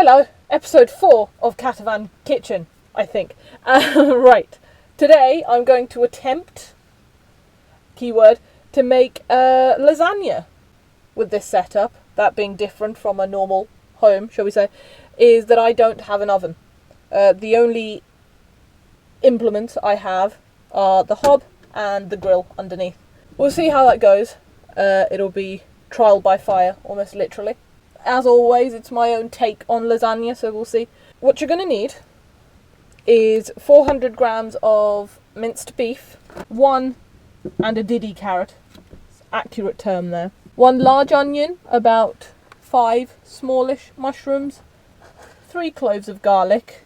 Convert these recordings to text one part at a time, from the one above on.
Hello, episode 4 of Catavan Kitchen, I think. Right, today I'm going to attempt, keyword, to make lasagna with this setup. That being different from a normal home, shall we say, is that I don't have an oven. The only implements I have are the hob and the grill underneath. We'll see how that goes. It'll be trial by fire, almost literally. As always, it's my own take on lasagna, so we'll see. What you're going to need is 400 grams of minced beef, 1 and a diddy carrot, accurate term there, 1 large onion, about 5 smallish mushrooms, 3 cloves of garlic,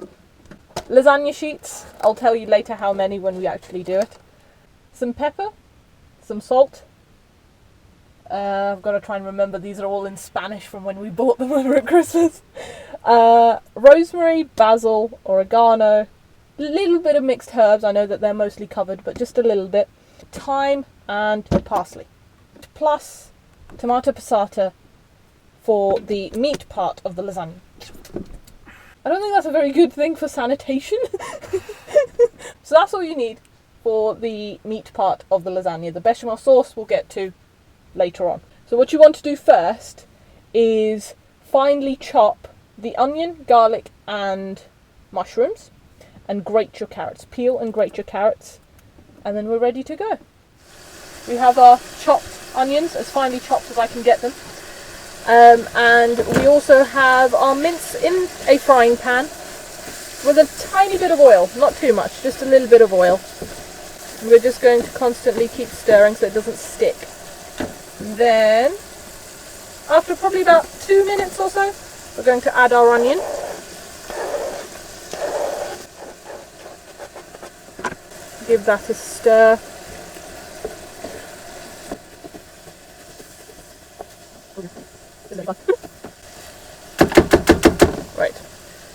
lasagna sheets, I'll tell you later how many when we actually do it, some pepper, some salt. I've got to try and remember these are all in Spanish from when we bought them over at Christmas. Rosemary, basil, oregano, a little bit of mixed herbs. I know that they're mostly covered, but just a little bit. Thyme and parsley. Plus tomato passata for the meat part of the lasagna. I don't think that's a very good thing for sanitation. So that's all you need for the meat part of the lasagna. The bechamel sauce we'll get to later on. So what you want to do first is finely chop the onion, garlic and mushrooms and grate your carrots. Peel and grate your carrots and then we're ready to go. We have our chopped onions, as finely chopped as I can get them, and we also have our mince in a frying pan with a tiny bit of oil, not too much, just a little bit of oil. We're just going to constantly keep stirring so it doesn't stick. Then, after probably about 2 minutes or so, we're going to add our onion. Give that a stir. Right,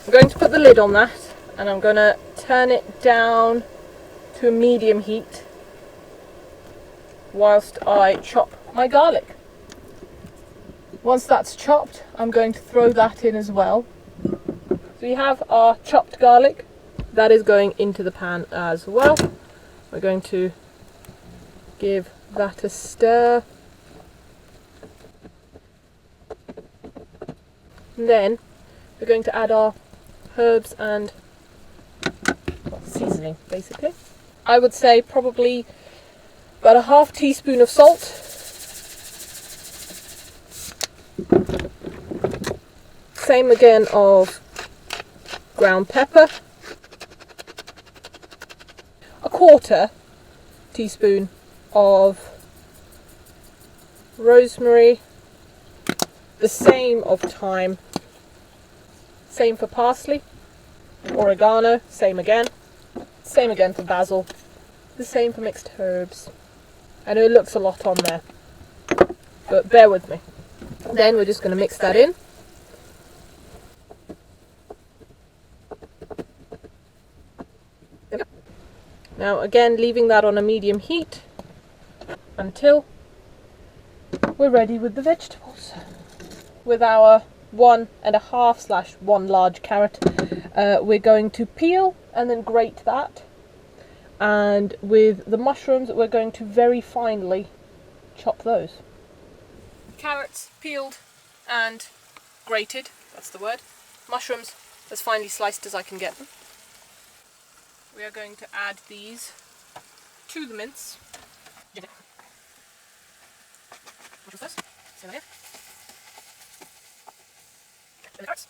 I'm going to put the lid on that and I'm going to turn it down to a medium heat whilst I chop my garlic. Once that's chopped, I'm going to throw that in as well. So we have our chopped garlic. That is going into the pan as well. We're going to give that a stir. And then we're going to add our herbs and seasoning, basically. I would say probably about a half teaspoon of salt. Same again of ground pepper. A quarter teaspoon of rosemary. The same of thyme. Same for parsley. Oregano, same again. Same again for basil. The same for mixed herbs. I know it looks a lot on there, but bear with me. Then we're just going to mix that in. Now again, leaving that on a medium heat until we're ready with the vegetables. With our 1.5/1 large carrot, we're going to peel and then grate that. And with the mushrooms, we're going to very finely chop those. Carrots peeled and grated, that's the word. Mushrooms as finely sliced as I can get them. We are going to add these to the mince. Mushrooms first. See that here? And the carrots.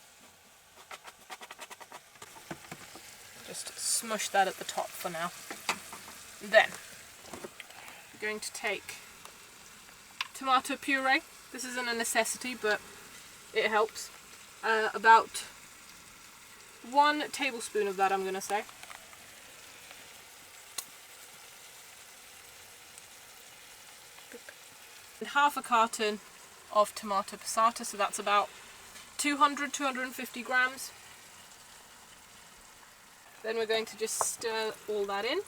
Just smush that at the top for now. And then we're going to take tomato puree. This isn't a necessity, but it helps. About 1 tablespoon of that, I'm going to say. And half a carton of tomato passata, so that's about 200-250 grams. Then we're going to just stir all that in.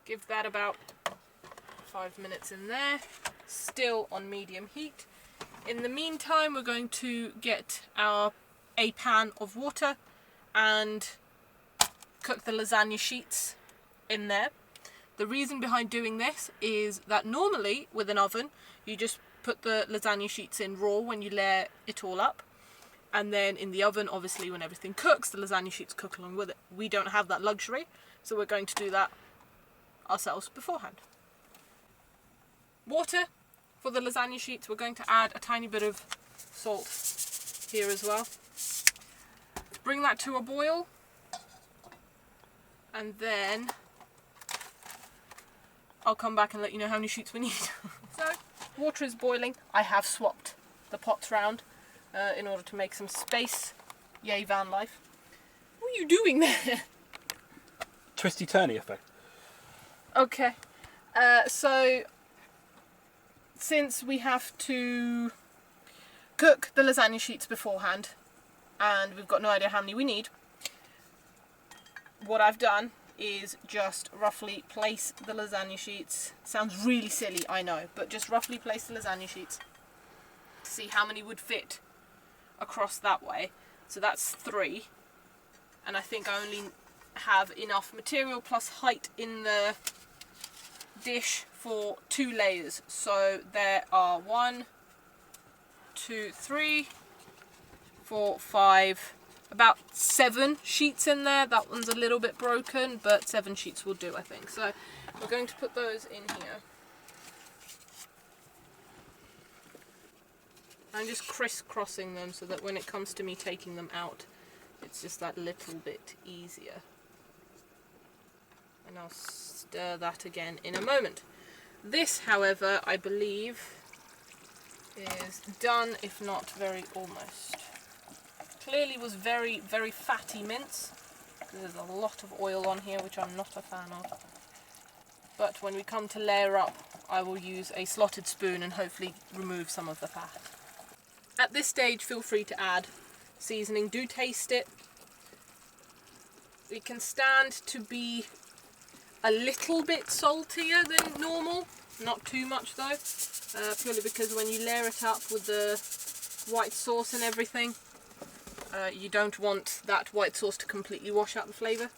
Give leave that about 5 minutes in there, still on medium heat. In the meantime, we're going to get a pan of water and cook the lasagna sheets in there. The reason behind doing this is that normally with an oven, you just put the lasagna sheets in raw when you layer it all up. And then in the oven, obviously, when everything cooks, the lasagna sheets cook along with it. We don't have that luxury, so we're going to do that ourselves beforehand. Water for the lasagna sheets. We're going to add a tiny bit of salt here as well. Bring that to a boil, and then I'll come back and let you know how many sheets we need. So, water is boiling. I have swapped the pots round in order to make some space. Yay, van life. What are you doing there? Twisty-turny effect. Okay. So, since we have to cook the lasagna sheets beforehand, and we've got no idea how many we need, what I've done is just roughly place the lasagna sheets. Sounds really silly, I know, but just roughly place the lasagna sheets to see how many would fit across that way. So that's 3, and I think I only have enough material plus height in the dish for 2 layers. So there are 1, 2, 3, 4, 5, about 7 sheets in there. That one's a little bit broken, but 7 sheets will do, I think. So we're going to put those in here. I'm just crisscrossing them so that when it comes to me taking them out, it's just that little bit easier. And I'll stir that again in a moment. This, however, I believe is done, if not very almost. Clearly was very, very fatty mince. There's a lot of oil on here, which I'm not a fan of. But when we come to layer up, I will use a slotted spoon and hopefully remove some of the fat. At this stage, feel free to add seasoning. Do taste it. It can stand to be a little bit saltier than normal. Not too much though. Purely because when you layer it up with the white sauce and everything, you don't want that white sauce to completely wash out the flavour.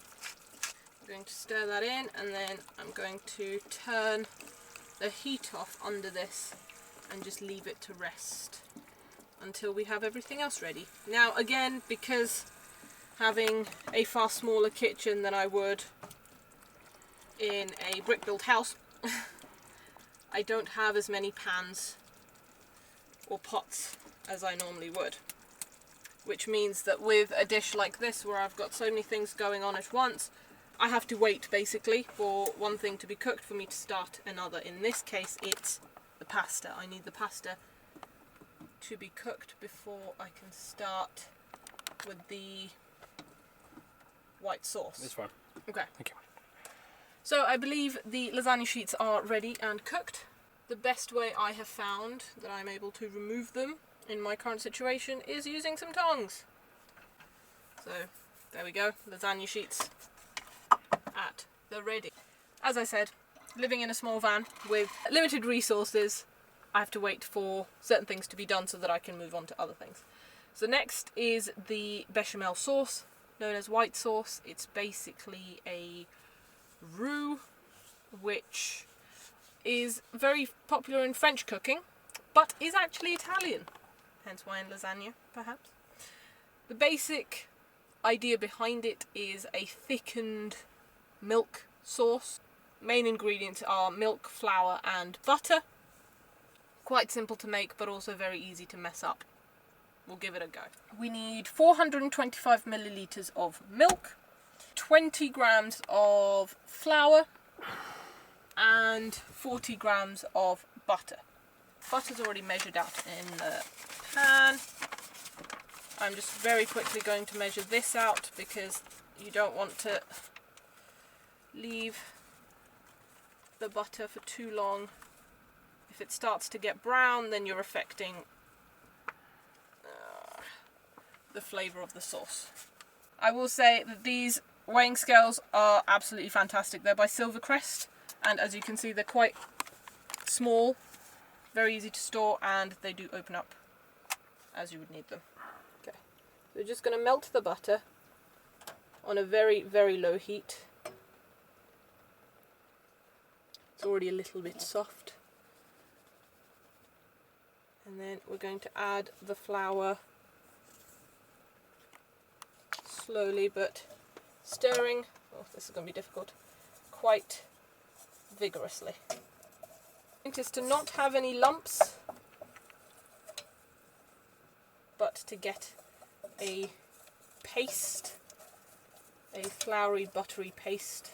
I'm going to stir that in, and then I'm going to turn the heat off under this and just leave it to rest until we have everything else ready. Now again, because having a far smaller kitchen than I would in a brick-built house, I don't have as many pans or pots as I normally would. Which means that with a dish like this, where I've got so many things going on at once, I have to wait basically for one thing to be cooked for me to start another. In this case, it's the pasta. I need the pasta to be cooked before I can start with the white sauce. It's fine. Okay. Thank you. So I believe the lasagna sheets are ready and cooked. The best way I have found that I'm able to remove them in my current situation is using some tongs. So there we go, lasagna sheets at the ready. As I said, living in a small van with limited resources, I have to wait for certain things to be done so that I can move on to other things. So next is the bechamel sauce, known as white sauce. It's basically a roux which is very popular in French cooking, but is actually Italian, hence why in lasagna, perhaps. The basic idea behind it is a thickened milk sauce. Main ingredients are milk, flour and butter. Quite simple to make, but also very easy to mess up. We'll give it a go. We need 425 millilitres of milk, 20 grams of flour and 40 grams of butter. Butter's already measured out in the pan. I'm just very quickly going to measure this out because you don't want to leave the butter for too long. If it starts to get brown, then you're affecting the flavour of the sauce. I will say that these weighing scales are absolutely fantastic. They're by Silvercrest and as you can see they're quite small, very easy to store, and they do open up as you would need them. Okay, so we're just going to melt the butter on a very, very low heat. It's already a little bit soft. And then we're going to add the flour slowly but stirring, oh this is going to be difficult, quite vigorously. The point is to not have any lumps, but to get a paste, a floury, buttery paste,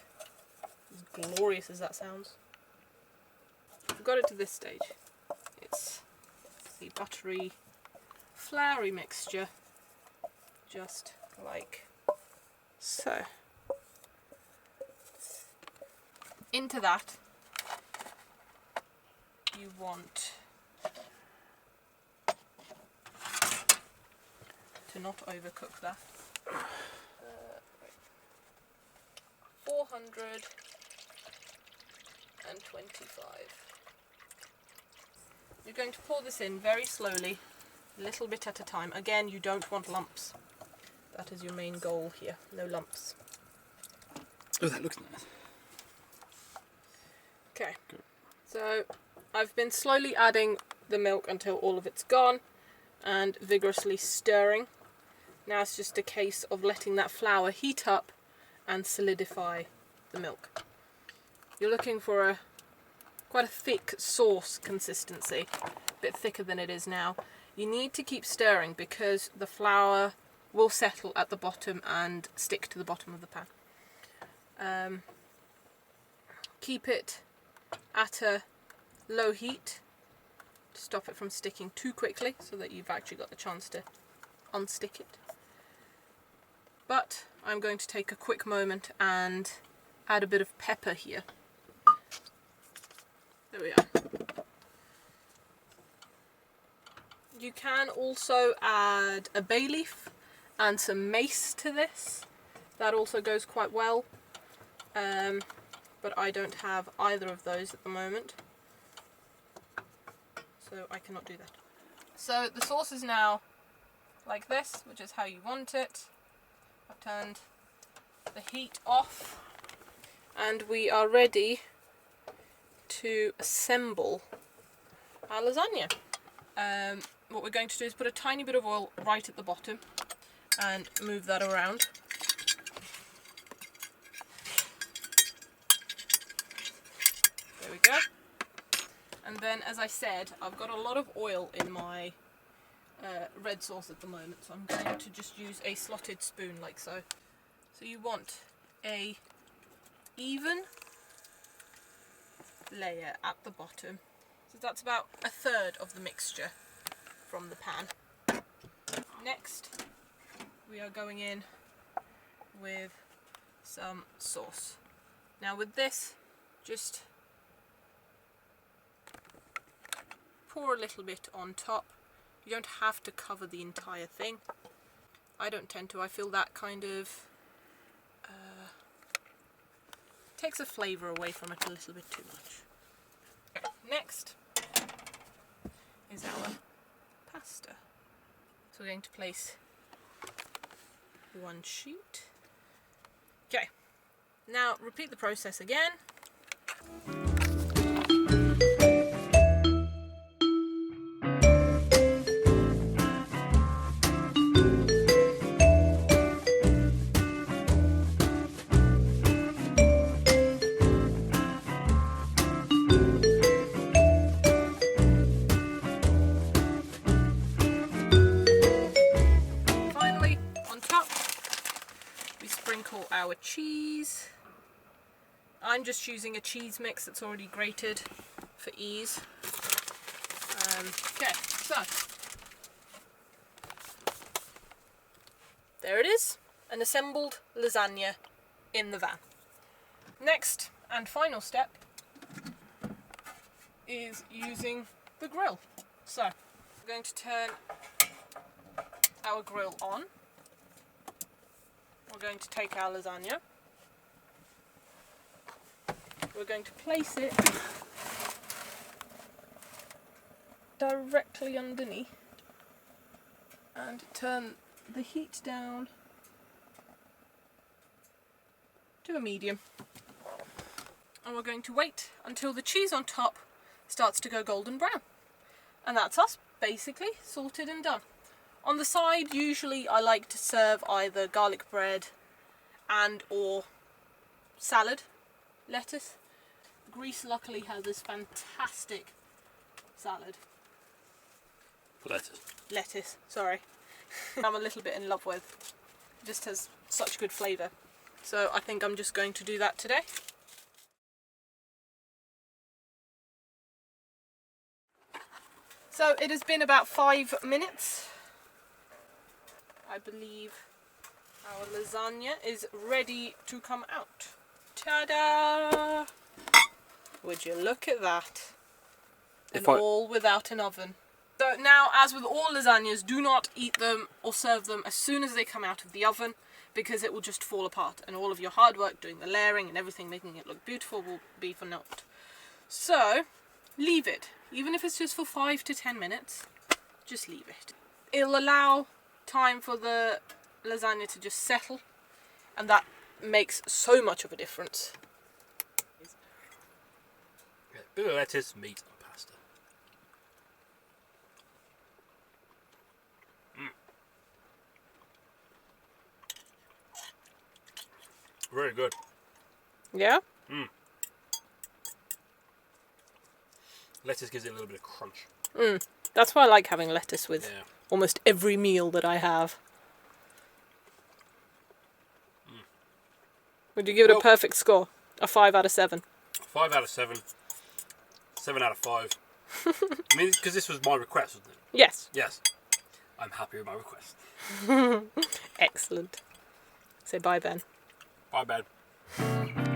as glorious as that sounds. We've got it to this stage. It's the buttery, floury mixture, just like so. Into that, you want to not overcook that. 425. You're going to pour this in very slowly, a little bit at a time. Again, you don't want lumps. That is your main goal here, no lumps. Oh, that looks nice. Okay, so I've been slowly adding the milk until all of it's gone and vigorously stirring. Now it's just a case of letting that flour heat up and solidify the milk. You're looking for quite a thick sauce consistency, a bit thicker than it is now. You need to keep stirring because the flour will settle at the bottom and stick to the bottom of the pan. Keep it at a low heat to stop it from sticking too quickly so that you've actually got the chance to unstick it. But I'm going to take a quick moment and add a bit of pepper here. There we are. You can also add a bay leaf and some mace to this. That also goes quite well. But I don't have either of those at the moment, so I cannot do that. So the sauce is now like this, which is how you want it. I've turned the heat off and we are ready to assemble our lasagna. What we're going to do is put a tiny bit of oil right at the bottom and move that around. There we go. And then, as I said, I've got a lot of oil in my red sauce at the moment, so I'm going to just use a slotted spoon like so. So you want a even layer at the bottom. So that's about a third of the mixture from the pan. Next, we are going in with some sauce. Now with this, just pour a little bit on top. You don't have to cover the entire thing. I don't tend to. I feel that kind of takes a flavour away from it a little bit too much. Next is our pasta. So we're going to place one sheet. Okay, now repeat the process again. Our cheese. I'm just using a cheese mix that's already grated for ease. Okay, so there it is, an assembled lasagna in the van. Next and final step is using the grill. So we're going to turn our grill on. We're going to take our lasagna we're going to place it directly underneath and turn the heat down to a medium. And we're going to wait until the cheese on top starts to go golden brown. And that's us, basically, sorted and done. On the side, usually I like to serve either garlic bread and or salad, lettuce. Greece luckily has this fantastic salad. Lettuce, sorry. I'm a little bit in love with. It just has such good flavour. So I think I'm just going to do that today. So it has been about 5 minutes. I believe our lasagna is ready to come out. Ta-da! Would you look at that? And all without an oven. So now, as with all lasagnas, do not eat them or serve them as soon as they come out of the oven, because it will just fall apart and all of your hard work doing the layering and everything, making it look beautiful, will be for naught. So, leave it. Even if it's just for 5 to 10 minutes, just leave it. It'll allow time for the lasagna to just settle, and that makes so much of a difference. Yeah, bit of lettuce, meat and pasta. Very good. Yeah? Lettuce gives it a little bit of crunch. That's why I like having lettuce with Yeah. almost every meal that I have. Would you give it a perfect score? A 5 out of 7? 5 out of 7. 7 out of 5. I mean, because this was my request, wasn't it? Yes. Yes. I'm happy with my request. Excellent. Say bye, Ben. Bye, Ben.